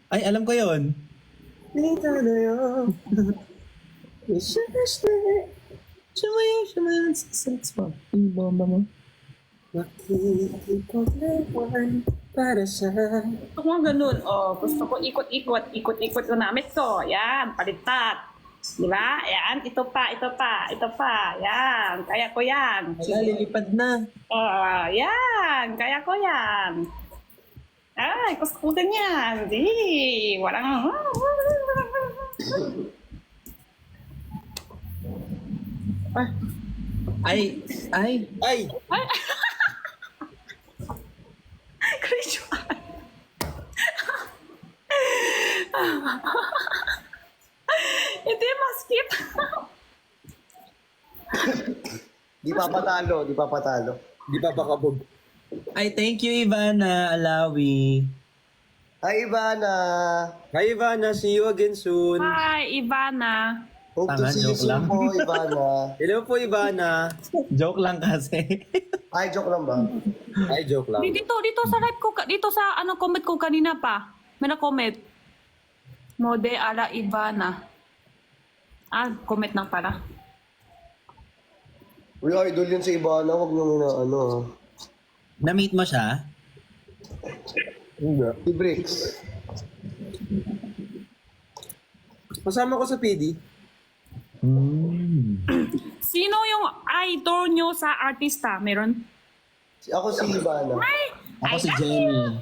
Ay, alam ko yun. Dito na yun. Sumayaw sa sex mo. Yung bomba mo. Makikipaglawan para sa... Gusto ko ganun. Oh, gusto ko ikot-ikot ko namit ko. Yan, palitat. Di ba? Yan, ito pa. Yan, kaya ko yan. Wala, lilipad na. Oh, yan, kaya ko yan. Ay, gusto ko ganyan. Di, walang... Ay. Ay! Christian. Hindi, maskip. Di pa patalo. Di pa pakabog. Ay, thank you, Ivana Alawi. Hi, Ivana. Hi, Ivana. See you again soon. Hi, Ivana. Hope to Tanga, see you joke soon lang. po, Ivana. Hello po, Ivana. Joke lang kasi. Ay, joke lang ba? Ay, joke lang. Dito sa live ko, dito sa comment ko kanina pa. May na-comment. Mode ala Ivana. Comment lang pala. Uy, idol yun si Ivana. Huwag nyo ano. Na-meet mo siya? Hindi. Si Bricks. Kasama ko sa PD. Sino yung idol nyo sa artista? Meron? Ako si Ivana. Ako si Jenny.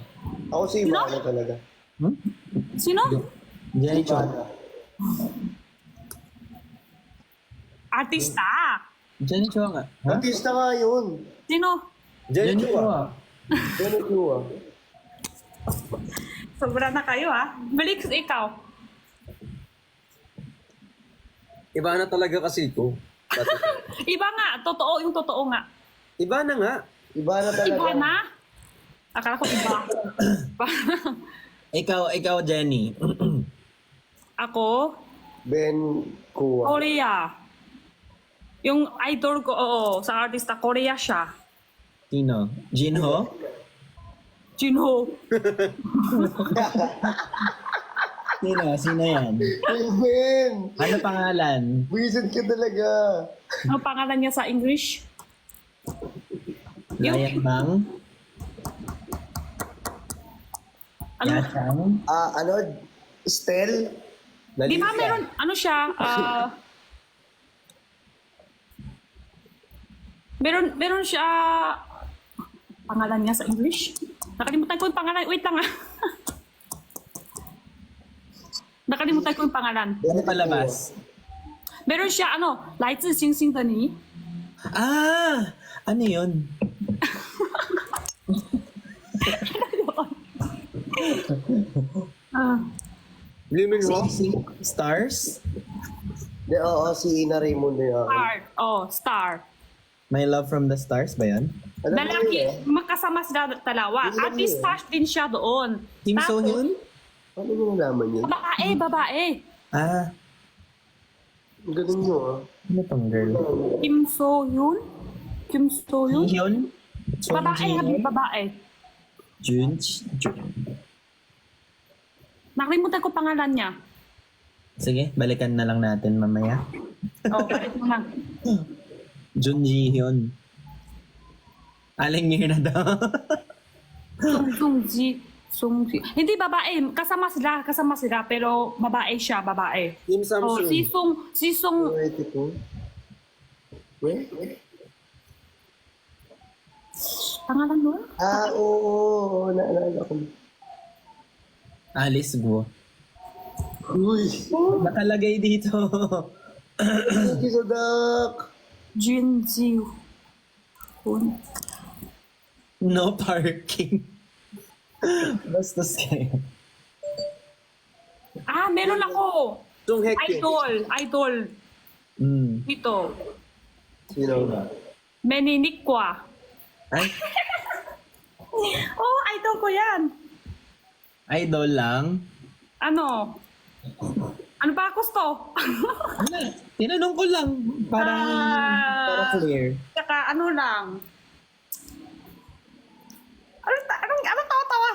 Ako si Ivana talaga. Sino? Jenny Chua. Ivana. Artista. Jenny Chua nga. Ha? Artista nga yun. Sino? Jenny Chua. Jenny Chua. Sobra na kayo Balik ikaw. Ivana talaga kasi ito. Iba nga. Yung totoo nga. Ivana nga. Ivana talaga. Iba na? Akala ko iba. Ikaw, Jenny. Ako? Ben Kua. Korea. Yung idol ko, sa artista, Korea siya. Sino? Jinho? Jinho. Sino yan? Hey, Ben! Ano pangalan? Wizard ka talaga. Ano pangalan niya sa English? Lion Bang? Ano? Yachang? Ano? Estel? Di ba meron, ano siya, meron siya, pangalan niya sa English? Nakalimutan ko yung pangalan. Wait lang Nakalimutan ko yung pangalan. Ano palabas? Meron siya, Lai Zi Xing Xing de Ni. Ano yun? Liming Rock? Stars? Oo, si Ina Raymond na yan. Star. My Love from the Stars ba yun? Alam mo yun Lalaki, eh. makasama sila dalawa. Alam At mo least yun. stars din siya doon. Kim So Tapos, Hyun? Paano mo nalaman yun? Babae. Ang galing nyo Ano pang girl? Kim So Hyun? Hyun? Babae, babae. Jun? Nakalimutan ko pangalan niya. Sige, balikan na lang natin mamaya. Balik mo lang. Jun Ji Hyun. Aling year na daw. Sungji. Hindi babae, kasama sila pero babae siya, babae. Kim Samsung. Si Sung 22. Wait. pangalan mo? Oo. Naalala ko. Alice Guo. Uy! Nakalagay dito. Thank you, Sadak! Jin Ji Hoon. No parking. Bastos kayo. Meron ako. Sung Hekye. Idol. Ito. Sino ba? Meninikwa. Ay, Idol ko yan. idol lang. Ano ba gusto? Tinanong ko lang. Para clear. Tsaka ano tawa?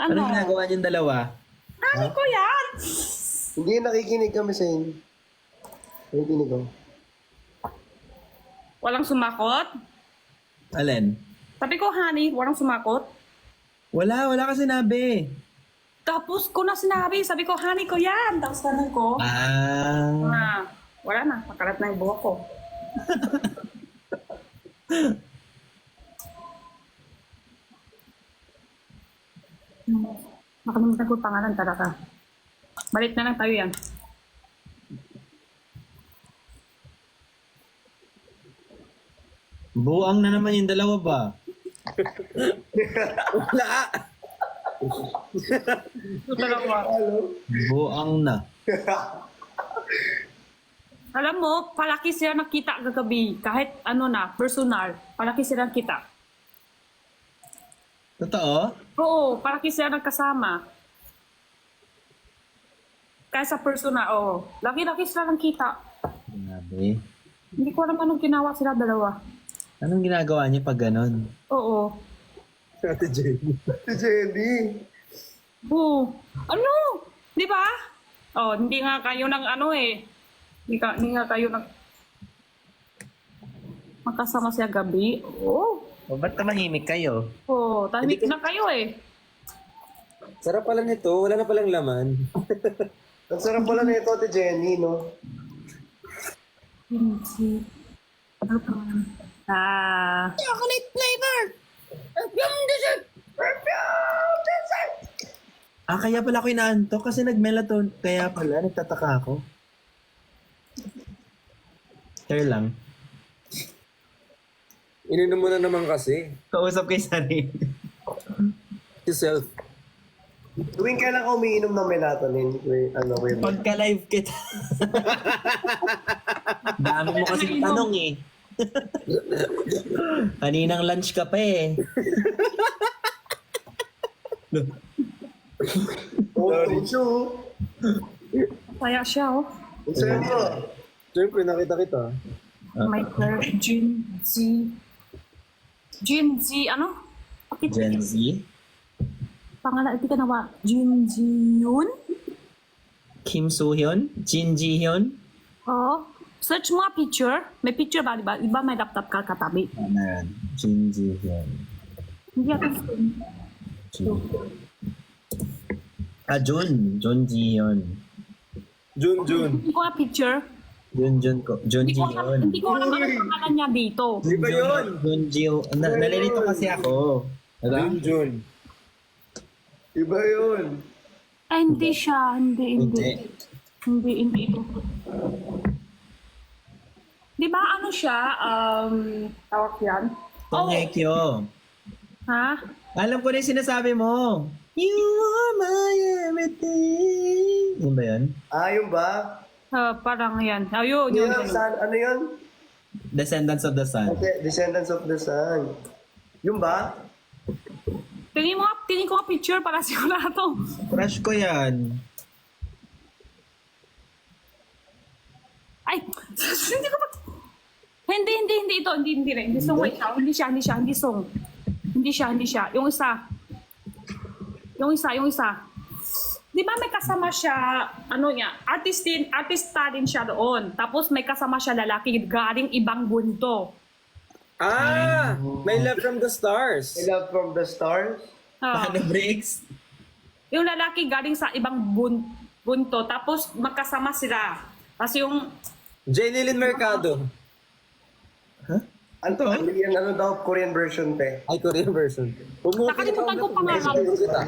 Ano Ano? ginagawa niyong dalawa? Hani ko yan! Hindi, nakikinig kami sa inyo. Nakikinig ko. Walang sumakot? Alin? Sabi ko, honey, walang sumakot. Wala ka sinabi. Tapos ko na sinabi, sabi ko, honey ko yan. Tapos tanong ko, wala na, makalat na yung buhok ko. Nakalimutan ko yung pangalan talaga. Balik na lang tayo yan. Buang na naman yung dalawa ba? Wala. Ito talaga. Buang na. Alam mo, palaki sila nakita kagabi. Kahit ano na, personal. Palaki sila nakita. Totoo? Oo, palaki sila nagkasama. Kaya sa personal, oo. Laki-laki sila nakita. Grabe. Hindi ko alam anong ginawa sila dalawa. Anong ginagawa niya pag ganon? Oo. Ate Jenny. Ate Jenny. Oo. Ano? Di ba? Oh, hindi nga kayo ng ano eh. Hindi nga kayo ng magkasama siya gabi. Oo. O, ba't tumahimik kayo? Oo, tahimik na kayo eh. Sarap pala nito. Wala na palang laman. Ang sarap pala na ito, Ate Jenny, no? Hindi. Ano pa? Chocolate flavor! Perfume dessert! Perfume dessert! Kaya pala ako inaantok kasi nag-melatonin. Kaya pala, nagtataka ako. Share lang. Ininom mo na naman kasi. Kausap kay Sunny. Yourself. Tuwing kailan ka umiinom ng melatonin? Ano, Pagka-live kita. Dami mo kasi tanong eh. Kaninang lunch ka pa eh. Kaya siya oh. Ang sayo mo. Siyempre, nakita kita. My girl, Jin Z. Jin Z, ano? Gen Z? Pangalan, hindi ka nawa. Jin Z yun? Kim Soo-hyun? Jin Ji-hyun? Oo. Search mo nga picture. May picture ba, di ba? Iba may laptop ka katabi. Ano yan? Jin Ji-hyun. Hindi ako Jun. Jun Ji-hyun. Jun. Hindi ko nga picture. Jun Hindi ko alam, Ji-hyun. hindi ko alam ang pangalan niya dito. Di ba yun? Jun Ji-hyun. Nalilito kasi ako. Diba? Jun. Iba yun. Ay, hindi siya. Hindi ito. Di ba ano siya? Tawag yan? Song Hye Kyo. Ha? Alam ko na yung sinasabi mo. You are my everything. Yun ba yun? Yun ba? Parang yan. Ayun, yun. Ano yun? Descendants of the Sun. Okay, Descendants of the Sun. Yun ba? Tingin ko nga picture para sigurado. Crush ko yan. Ay! Hindi ko pa... Hindi ito. Hindi rin. Hindi song. Wait, hindi siya. Hindi siya. Yung isa. Di ba may kasama siya, ano niya, artista din siya doon. Tapos may kasama siya lalaki galing ibang mundo. My Love from the Stars. I Love from the Stars? Ah, Paano breaks? yung lalaki galing sa ibang bunto. Tapos magkasama sila. Kasi yung Jenny Lynn Mercado. Ano yan? Ano daw? Korean version, te? Ay, Korean version. nakalimutan ko pangalan.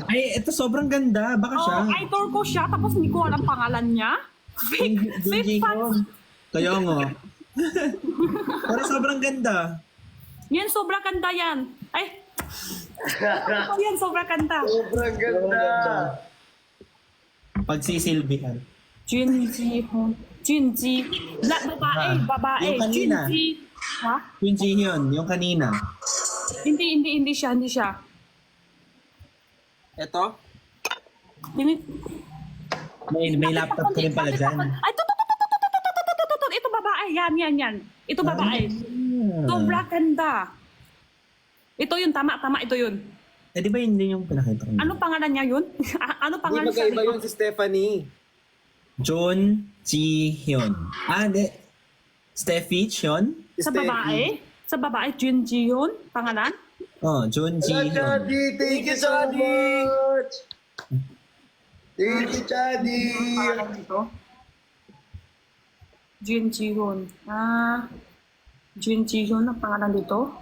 Ay, ito sobrang ganda. Baka siya. Idol ko siya. Tapos hindi ko alam pangalan niya. Jun Ji-hyun. Kaya nga. Pero sobrang ganda. Yan, sobrang ganda yan. Ay! Yan, sobrang ganda. Sobrang ganda. Pagsisilbihan. Junji. Babae. Yung kanina. Junji. Ha? Jun Ji-hyun, yung kanina. Hindi siya. Ito? May laptop ko rin pala dyan. Ay, ito babae. Yan. Ito babae. Sobrang ganda. Ito yun, tama, ito yun. Eh, di ba yun din yung pinakita ko? Ano pangalan niya yun? Ano Hindi pangalan magkaiba niya? yun si Stephanie. Jun Ji Hyun. Ah, hindi. Steffi Hyun? Sa babae? Sa babae, Jun Ji yun? Pangalan? Oh, Jun Ji Hello, Hyun. Chadi! Thank you so much! Thank you, Chadi! Pangalan dito? Jun Ji Hyun. Ah, Jun Ji Hyun ang pangalan dito?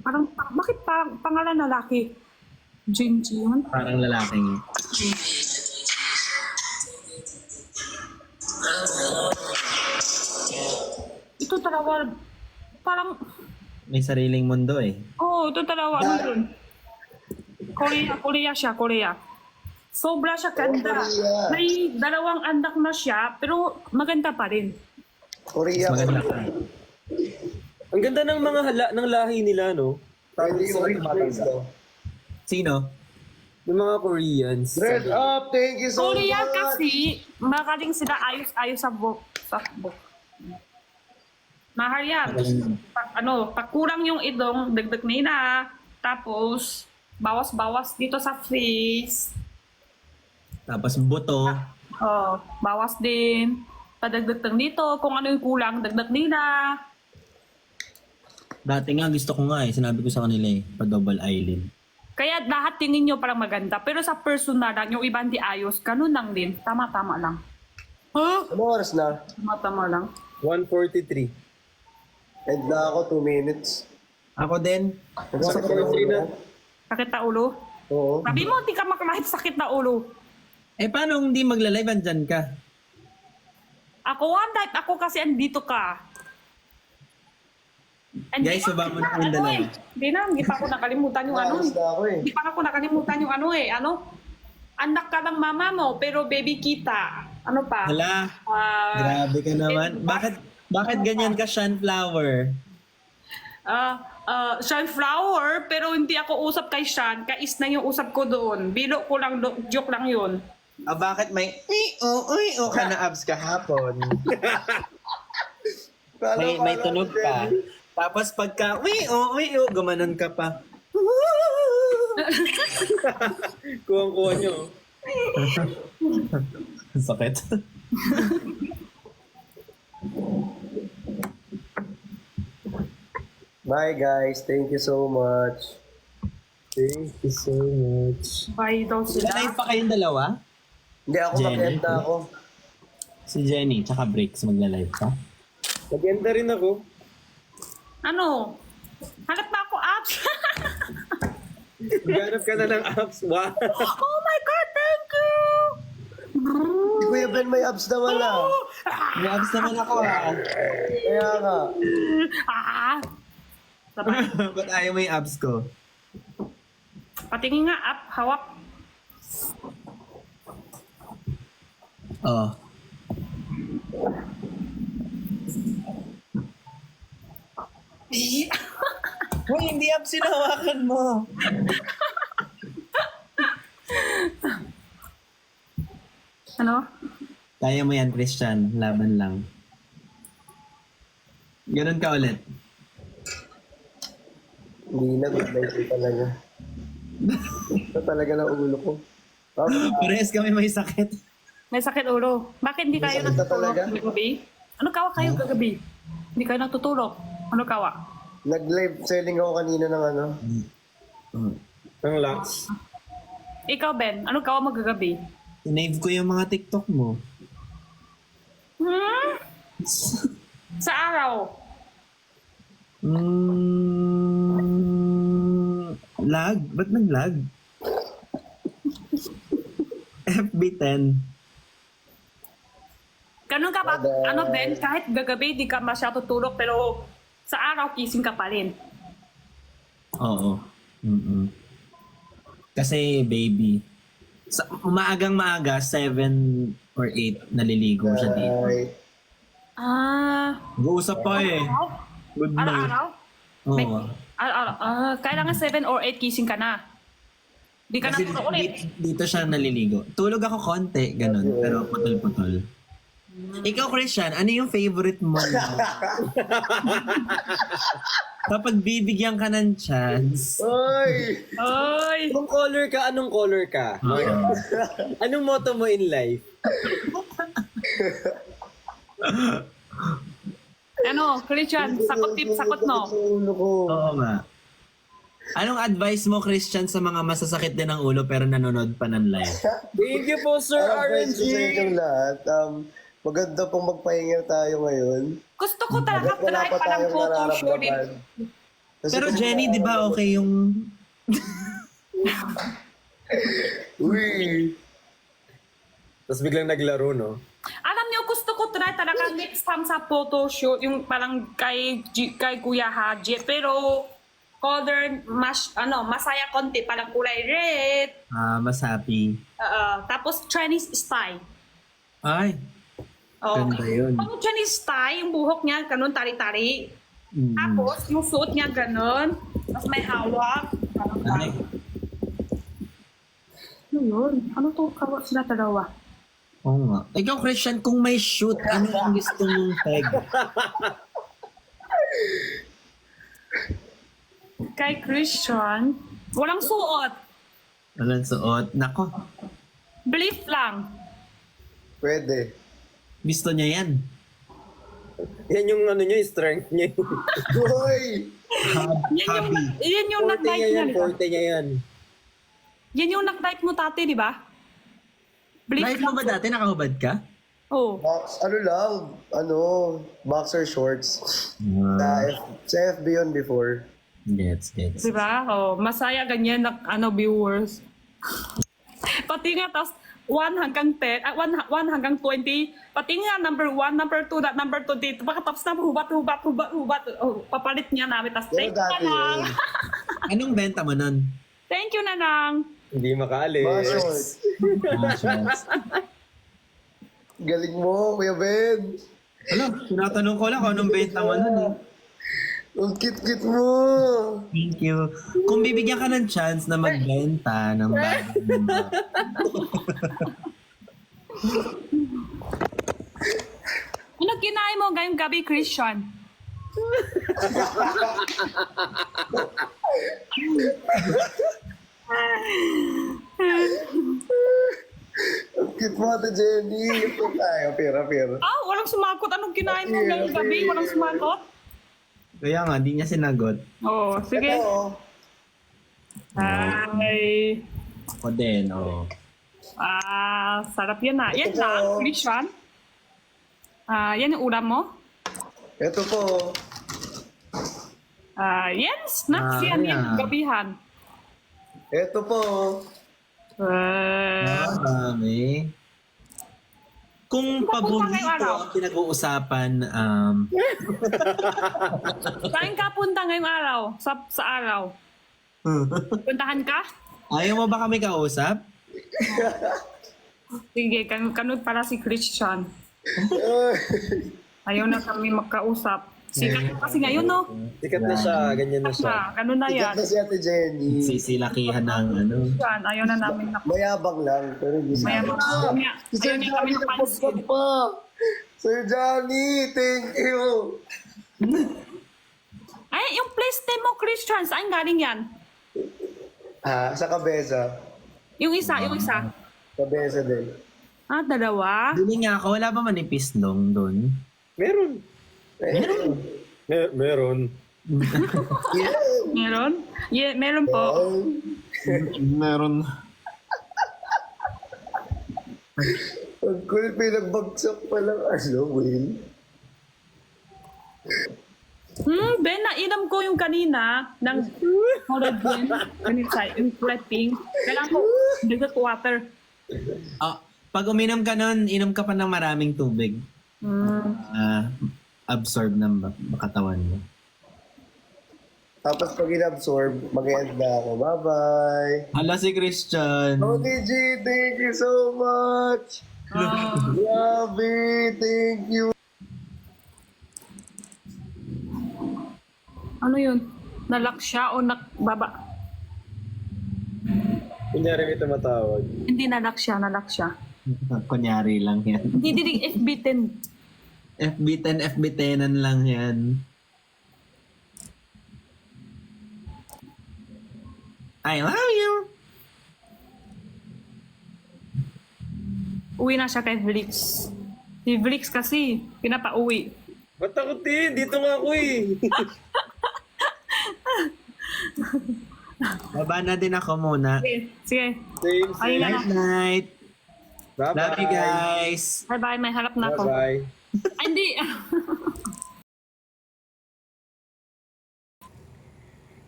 Parang, bakit parang pangalan lalaki? Jun Ji Hyun? Parang lalaking. Ito talaga, parang, May sariling mundo eh. ito talaga, ano yun? Korea siya, Korea. Sobra siya ganda. Korea. May dalawang anak na siya, pero maganda pa rin. Korea. Maganda ka. Ang ganda ng mga ng lahi nila, no? Pwede yung replace daw. Sino? Yung mga Koreans. Dress up! Thank you so Korea much! kasi, magaling sila ayos-ayos sa book. Mahal yan. Pag kurang yung idong, dagdag nila. Tapos, bawas-bawas dito sa face. Tapos buto. Bawas din. Padagdag dito. Kung ano yung kulang, dagdag nila. Dati nga gusto ko nga eh. Sinabi ko sa kanila eh. Pa-double eyelid. Kaya lahat tingin nyo parang maganda. Pero sa personal lang, yung iba hindi ayos. Ganun lang din. Tama-tama lang. Ano oras na? Tama-tama lang. 143. End na ako, 2 minutes. Ako din. Nagsakit na Sakit na. ako. Sakit na ulo. Oo. Sabi mo, di ka makamahit sakit na ulo. Eh paano kung hindi magla-live andyan ka? Ako one type. Ako kasi andito ka. Guys, baba mo na kung dalawa. Hindi na, hindi pa ako nakalimutan yung ano. Naalis na ako eh. Hindi pa ako nakalimutan yung ano eh. Ano? Anak ka ng mama mo, pero baby kita. Ano pa? Hala, grabe ka naman. Bakit ganyan ka, Sunflower? Sunflower, pero hindi ako usap kay Sean. Kais na yung usap ko doon. Bilo ko lang, joke lang yun. Ah, bakit may ka na abs kahapon? may tunog pa. Tapos pagka, gumanon ka pa. Kuwang-kuha nyo. Sakit. Bye guys, thank you so much. Thank you so much. Bye daw sila. Live pa kayong dalawa? Hindi ako Jenny? makenta ako. Si Jenny, tsaka Bricks magla-live pa? Maganda rin ako. Ano? Hanap ba ako apps? Maghanap ka na ng apps. Wow. Oh my God, thank you! Si Kuya Ben may abs naman ah. May abs naman ako ah. Kaya nga. Ah! Ba't ayaw mo yung abs ko? Patingin nga, up, hawak. Oh. Hoy, hindi abs sinawakan mo. Ano? Kaya mo yan, Christian. Laban lang. Ganun ka ulit. Hindi na, good night ko talaga. Ito talaga na ulo ko. Parehas kami may sakit. May sakit ulo. Bakit hindi kayo May sakit na natutulog talaga? kagabi? Ano kawa kayo kagabi? Hindi kayo natutulog. Ano kawa? Nag-live selling ako kanina ng ano. Ang lax. Ikaw, Ben, ano kawa mo kagabi? Tinave ko yung mga TikTok mo. Hmm? Sa araw. Lag? Ba't nag-lag? FB10. Ganun ka ba? Ano, Ben, kahit gagabi di ka masyado tulog, pero sa araw, kissing ka pa rin. Oo. Mm-mm. Kasi baby. Maagang maaga, 7 or 8, naliligo siya dito. Right. Ah, Mag-uusap pa eh. Good night. araw-araw? Oo. Kailangan 7 or 8 kissing ka na. Di ka na Kasi tulog ulit. dito siya naliligo. Tulog ako konti, ganun. Pero putol-putol. Ikaw, Christian, ano yung favorite mo? Kapag bibigyan ka ng chance, Oy! Ay! Anong color ka? Anong color ka? Anong motto mo in life? Ano, Christian, sakot no? Sa ulo ko. oo nga. Anong advice mo, Christian, sa mga masasakit din ng ulo pero nanonood pa ng live? Thank you po, Sir Advice ko sa RNG. inyong lahat. Maganda pong magpahinga tayo ngayon. Gusto ko talaga Bakit wala try pa pa ng tayong photo shoot. nararamdaman? Kasi Pero kung Jenny, di ba okay yung... Uy! Tapos biglang naglaro, no? Alam niyo, gusto ko try talaga next time sa photo shoot, yung parang kay Kuya Haji. Pero, color, masaya konti, parang kulay red. mas happy. Tapos, Chinese style. Ay, Oh, ganda yun. Pag Chinese style, yung buhok niya, ganun, tari-tari. Mm. Tapos, yung suot niya, ganun. Tapos may hawak. Ay, Ano yun? Ano to? Kawak sila dalawa. oo nga. Ikaw, Christian, kung may shoot, ano ang gusto mong tag? Kay Christian, walang suot. Walang suot. Nako, Belief lang. Pwede. gusto niya yan. Yan yung ano niya, yung strength niya. Uy! Yan yung Forte nag-like niya niya, yan, di ba? forte niya yan. Yan yung nag-like mo tati, di ba? Belief Live mo ba dati? Nakahubad ka? Oh. Boxer shorts. Sa FB yun before. Gets. Di ba? Oh, masaya ganyan na viewers. Pati nga, tapos 1 hanggang 10, 1 hanggang 20, pati nga number 1, number 2, number 2 dito. Baka tapos na hubat. Oh, papalit niya namin. Tapos, Pero thank you, dati Nanang. yun. Anong benta mo nun? Thank you, Nanang. Hindi makaalis. Mga shorts. Shorts. Galing mo, Kuya Ben. Ano, tinatanong ko lang kung anong benta mo nun eh. Ang kit-kit mo. Thank you. Kung bibigyan ka ng chance na magbenta ng bagong Ano kinain mo ngayong gabi, Christian? Ang kit mo, Ate Jenny. Ito tayo, pera. Ah, walang sumakot. Anong kinain mo ngayong gabi? Walang sumakot? Kaya nga, di niya sinagot. Oh, sige. Ito. Ay. Ako din, oo. Sarap yan ah. Yan Ito lang, po. Christian. Yan yung ulam mo. Ito po. Yan, snacks yan. Yan, yeah. gabihan. Ito po. Dami. Kung Papunta ngayong paborito araw. ang pinag-uusapan, Saan ka punta ngayong araw? Sa araw? Puntahan ka? ayaw mo ba kami kausap? Sige, kanod para si Christian. Ayaw na kami magkausap. Sikat na kasi ngayon, no? Sikat na siya, ganyan na siya. Ganun na yan. Sikat na si Ate Jenny. Sisilakihan ng ano. Yan, ayaw na namin na. Mayabang lang, pero hindi Ayaw siya. na. Ayaw niya kami napansin. pa. Sir Johnny, thank you. Ay, yung place name mo, Christian, saan galing yan? Sa Kabeza. Yung isa. Kabeza din. Dalawa? Bili nga ako, wala ba manipis long doon? Meron. Meron. Meron? Yeah, meron po. Meron. Ang kulit, may nagbagsak pa lang. Will? Ben, nainom ko yung kanina ng Horror Blend. Ganito yung kulay pink. Kailangan ko, dagdag water. Pag uminom ka nun, inom ka pa ng maraming tubig. Absorb ng katawan mo. Tapos pag in-absorb, mag-end na ako. Bye-bye. Hala si Christian. Tony G, thank you so much. Grabe, thank you. Ano yun? Nalock siya o nakbaba? Kunyari may tumatawag. Hindi nalock siya. Kunyari lang yan. Hindi, FB10. FB10, FB10 lang yan. I love you. Uwi na siya kay Vlix. Si Vlix kasi, pinapauwi. Ba't ako, Tin? Dito nga ako eh. Baba na din ako muna. Sige. Same, Ayun na. Night night. Bye-bye. Love you guys. Bye-bye, may harap na ako. Bye-bye. Ay, hindi.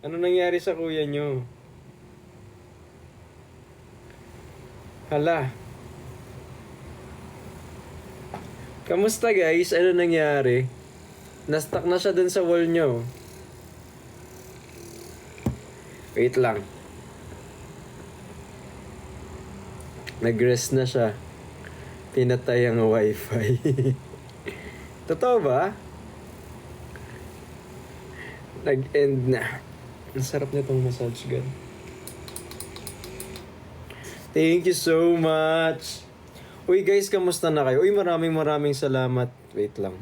Ano nangyari sa kuya nyo? Hala. Kamusta guys? Ano nangyari? Nastuck na siya dun sa wall nyo. Wait lang. Nag-rest na siya. Pinatay ang wifi. Totoo ba? Nag-end na. Ang sarap nitong massage gun. Thank you so much. Uy guys, kamusta na kayo? Uy, maraming salamat. Wait lang.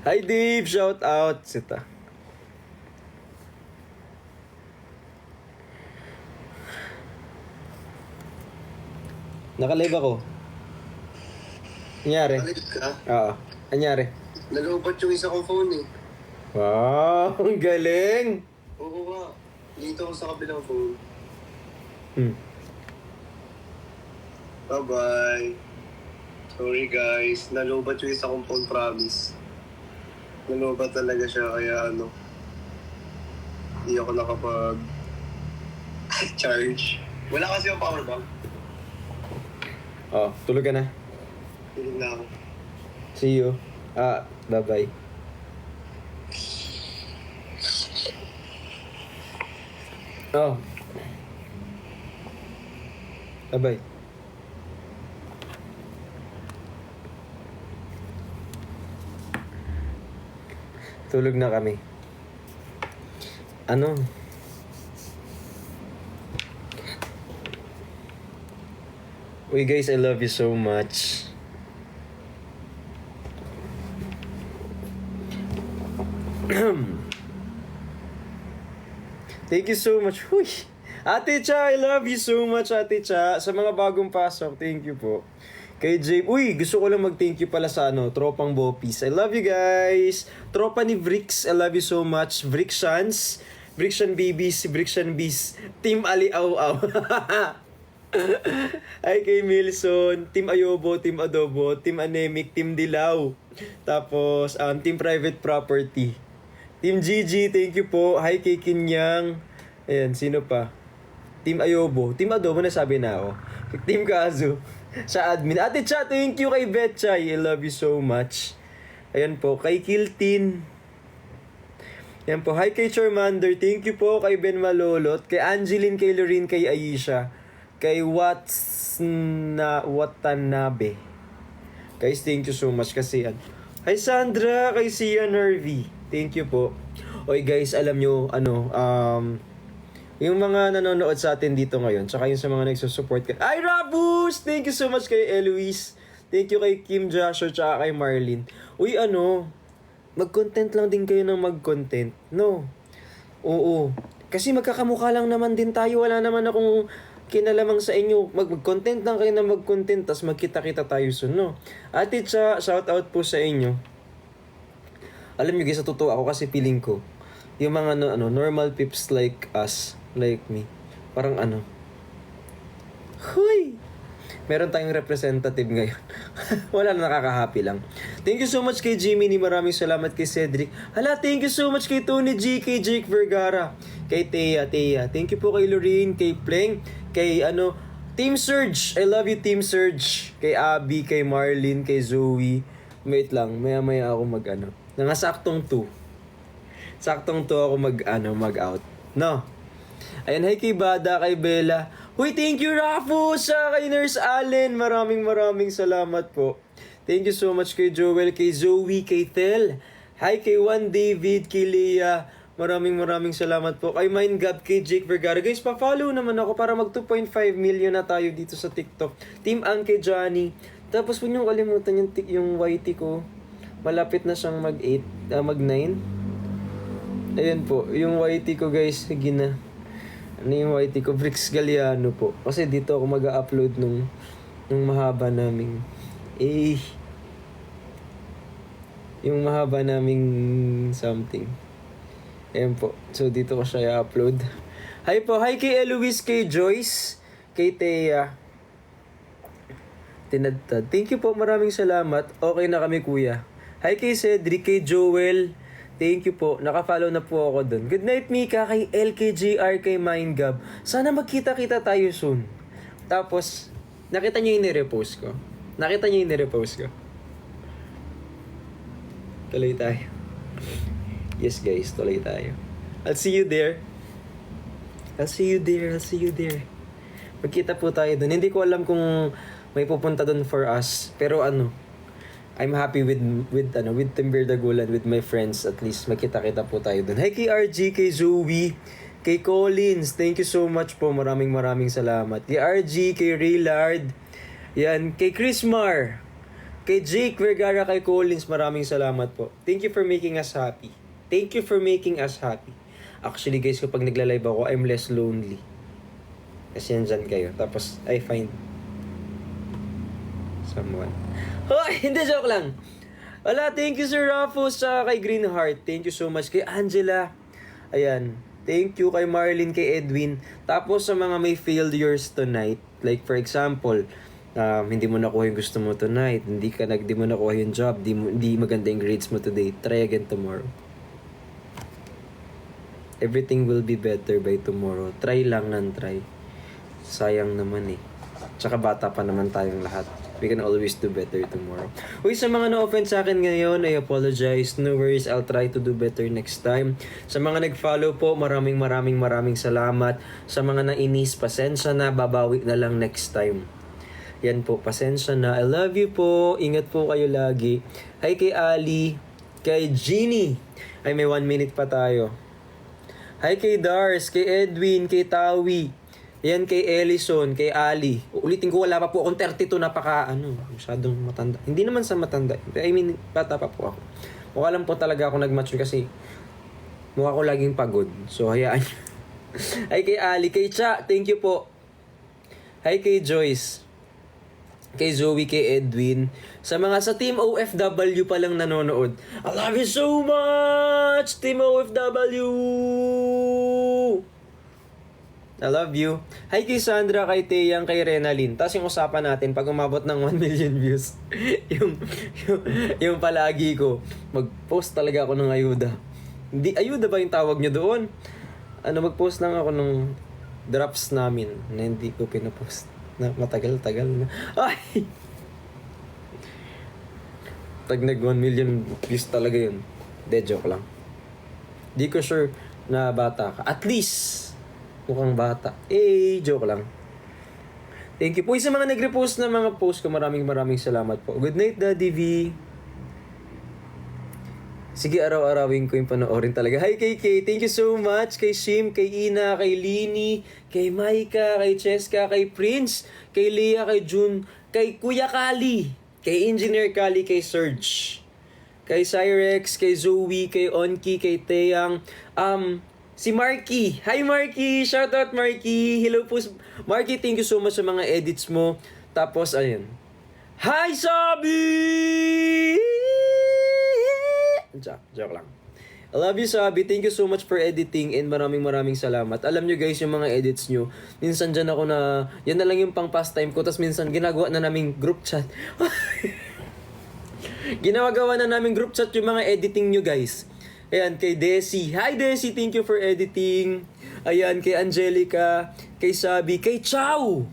Hi Dave, shout out. Sita. Nakalive ako. Anyari? Balik ka? Oo. Anyari? Nalobat yung isa kong phone eh. Wow, ang galing. Oo nga. Dito ako sa kabilang phone. Bye-bye. Sorry guys. Nalobat yung isa kong phone, promise. Nalobat talaga siya, kaya ano. Hindi ako nakapag charge. Wala kasi yung power bank. Oh, tulog ka na. Tulog na ako. See you. Bye-bye. Oh. Bye-bye. Tulog na kami. Ano? Uy guys, I love you so much. Thank you so much. Uy! Ate Cha, I love you so much, Ate Cha. Sa mga bagong pasok, thank you po. Kay Jay, uy, gusto ko lang mag-thank you pala sa tropang Bopis. I love you guys. Tropa ni Vrix, I love you so much. Vrixans, Vrixian Babies, Vrixian Bees, Team Ali Aw Aw. Ay kay Milson, Team Ayobo, Team Adobo, Team Anemic, Team Dilaw. Tapos, Team Private Property. Team GG, thank you po. Hi kay Kinyang. Ayan, sino pa? Team Ayobo. Team Adobo, nasabi na ako. Team Kazu. Sa admin. Ate Cha, thank you kay Betchay. I love you so much. Ayan po, kay Kiltin. Ayan po, hi kay Charmander. Thank you po kay Ben Malolot. Kay Angeline, kay Lorene, kay Aisha. Kay Watanabe. Guys, thank you so much kasi yan. Hi Sandra, kay Sia Nervy. Thank you po. Oy guys, alam nyo, yung mga nanonood sa atin dito ngayon, tsaka yung sa mga nagsusupport kay... Ay, Rabus! Thank you so much kay Eloise. Thank you kay Kim Joshua, tsaka kay Marlene. Uy, mag-content lang din kayo ng mag-content. No? Oo. Kasi magkakamukha lang naman din tayo. Wala naman akong kinalamang sa inyo. Mag-content lang kayo na mag-content, tas magkita-kita tayo soon, no? Ate Cha, shout out po sa inyo. Alam nyo guys, sa totoo ako kasi feeling ko, yung mga normal peeps like us, like me, parang huy! Meron tayong representative ngayon. Wala na, nakaka-happy lang. Thank you so much kay Jimmy, maraming salamat kay Cedric. Hala, thank you so much kay Tony G, kay Jake Vergara, kay Thea. Thank you po kay Lorene, kay Pleng, kay Team Surge. I love you, Team Surge. Kay Abby, kay Marlene, kay Zoe. Wait lang, maya-maya ako nangasaktong 2. Saktong to ako mag-out. No? Ayan, hi kay Bada, kay Bella. Huy, thank you, Rafu, sa kay Nurse Allen. Maraming salamat po. Thank you so much kay Joel, kay Zoe, kay Tel. Hi kay Juan David, kay Leah. Maraming salamat po. Kay Mindgap, kay Jake Vergara. Guys, pa-follow naman ako para mag 2.5 million na tayo dito sa TikTok. Team Ang kay Johnny. Tapos huwag niyong kalimutan yung YT ko. Malapit na siyang mag-9. Ayan po, yung YT ko guys, sige na. Ano yung YT ko? Bricks Galliano po. Kasi dito ako mag-upload nung mahaba naming yung mahaba naming something. Ayan po. So, dito ko siya i-upload. Hi po. Hi kay Eloise, kay Joyce, kay Thea. Tinadtad. Thank you po. Maraming salamat. Okay na kami, kuya. Hi kay Cedric, kay Joel. Thank you po. Naka-follow na po ako dun. Good night, Mika. Kay LKGR, kay Mindgab. Sana magkita-kita tayo soon. Tapos, nakita niyo yung nirepost ko. Tuloy tayo. Yes, guys. Tuloy tayo. I'll see you there. Magkita po tayo dun. Hindi ko alam kung may pupunta dun for us. Pero I'm happy with Timber Dagulan, with my friends. At least magkita-kita po tayo dun. Hi kay RG, kay Zoe, kay Collins. Thank you so much po. Maraming salamat. Kay RG, kay Raylard. Yan. Kay Chrismar. Kay Jake Vergara, kay Collins. Maraming salamat po. Thank you for making us happy. Actually guys, kapag nagla-live ako, I'm less lonely. Kasi nandyan kayo. Tapos, I find someone. Hoy, hindi, joke lang. Wala, thank you Sir Rafus, tsaka kay Greenheart. Thank you so much kay Angela. Ayan. Thank you kay Marlene, kay Edwin. Tapos sa mga may failures tonight, like for example, hindi mo nakuha yung gusto mo tonight, hindi mo nakuha yung job, hindi maganda yung grades mo today, try again tomorrow. Everything will be better by tomorrow. Try lang ng try. Sayang naman eh. Tsaka bata pa naman tayong lahat. We can always do better tomorrow. Uy, sa mga na-offend sa akin ngayon, I apologize. No worries, I'll try to do better next time. Sa mga nag-follow po, maraming salamat. Sa mga nainis, pasensya na, babawi na lang next time. Yan po, pasensya na. I love you po. Ingat po kayo lagi. Hi kay Ali, kay Jeannie. Ay, may 1 minute pa tayo. Hi kay Dars, kay Edwin, kay Tawi. Yan kay Ellison, kay Ali. Ulitin ko, wala pa po akong 32, masyadong matanda. Hindi naman sa matanda. I mean, bata pa po ako. Mukha lang po talaga ako nag-mature kasi mukha ko laging pagod. So, hayaan. Hi kay Ali, kay Cha, thank you po. Hi kay Joyce, kay Zoe, kay Edwin. Sa mga sa Team OFW pa lang nanonood, I love you so much, Team OFW! I love you. Hi kay Sandra, kay Teyang, kay Renalyn. Tapos yung usapan natin, pag umabot ng 1 million views, yung palagi ko, mag-post talaga ako ng ayuda. Hindi, ayuda ba yung tawag nyo doon? Mag-post lang ako ng drops namin na hindi ko pinapost. Na matagal-tagal na. Ay! Tag nag 1 million views talaga yun. De, joke lang. Di ko sure na bata ka. At least, mukhang bata. Joke lang. Thank you po. Sa mga nag-repost na mga post ko, maraming salamat po. Good night, Daddy V. Sige, araw-arawin ko yung panoorin talaga. Hi kay Kay, thank you so much. Kay Shim, kay Ina, kay Lini, kay Maika, kay Cheska, kay Prince, kay Leah, kay June, kay Kuya Kali, kay Engineer Kali, kay Serge, kay Cyrex, kay Zoe, kay Onki, kay Teyang, si Marky. Hi Marky! Shoutout Marky! Hello po. Marky, thank you so much sa mga edits mo. Tapos, ayun. Hi Sabi! Joke lang. I love you, Sabi. Thank you so much for editing and maraming salamat. Alam nyo guys, yung mga edits nyo, minsan dyan ako na, yan na lang yung pang pastime ko, tapos minsan ginagawa na naming group chat. Ginagawa na naming group chat yung mga editing nyo guys. Ayan, kay Desi. Hi Desi, thank you for editing. Ayan, kay Angelica, kay Sabi, kay Chow.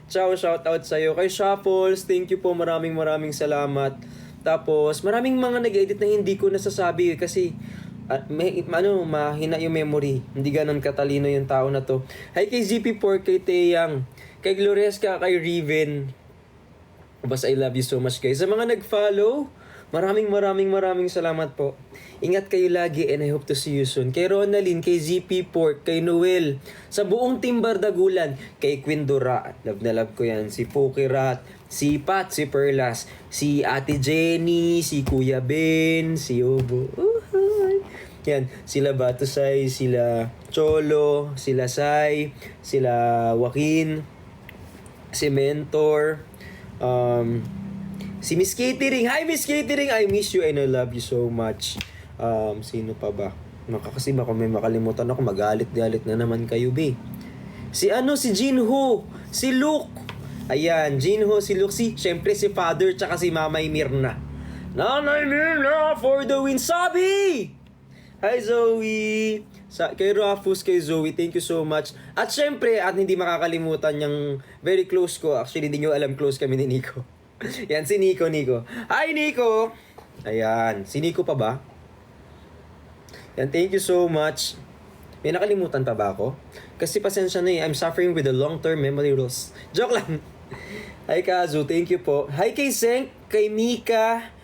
Chow, shoutout sa'yo. Kay Shuffles, thank you po, maraming salamat. Tapos, maraming mga nag-edit na hindi ko nasasabi kasi mahina yung memory. Hindi ganun katalino yung tao na to. Hi kay ZP4, kay Teyang, kay Gloresca, kay Riven. Basta I love you so much guys. Sa mga nag-follow, maraming salamat po. Ingat kayo lagi and I hope to see you soon. Kay Ronaldin, kay ZP Pork, kay Noel, sa buong Team Bardagulan, kay Queen Dora, love na love ko yan, si Pokirat, si Pat, si Perlas, si Ate Jenny, si Kuya Ben, si Obo. Yan, sila Batusay, sila Cholo, sila Sai, sila Joaquin, si Mentor, si Miss Catering. Hi Miss Catering, I miss you and I love you so much. Sino pa ba? Kasi baka may makalimutan ako, magalit-galit na naman kayo, be. Si Jinho, si Luke. Ayan, Jinho, si Luke, syempre si Father, tsaka si Mamay Mirna. Nanay Mirna for the win, Sabi! Hi Zoe! Kay Rafus, kay Zoe, thank you so much. At syempre, at hindi makakalimutan yung very close ko. Actually, hindi nyo alam, close kami ni Nico. Yan, si Nico. Hi Nico! Ayan, si Nico pa ba? Yan, thank you so much. May nakalimutan pa ba ako? Kasi pasensya na I'm suffering with the long-term memory loss. Joke lang. Hi Kazu, thank you po. Hi kay Senk, kay Mika,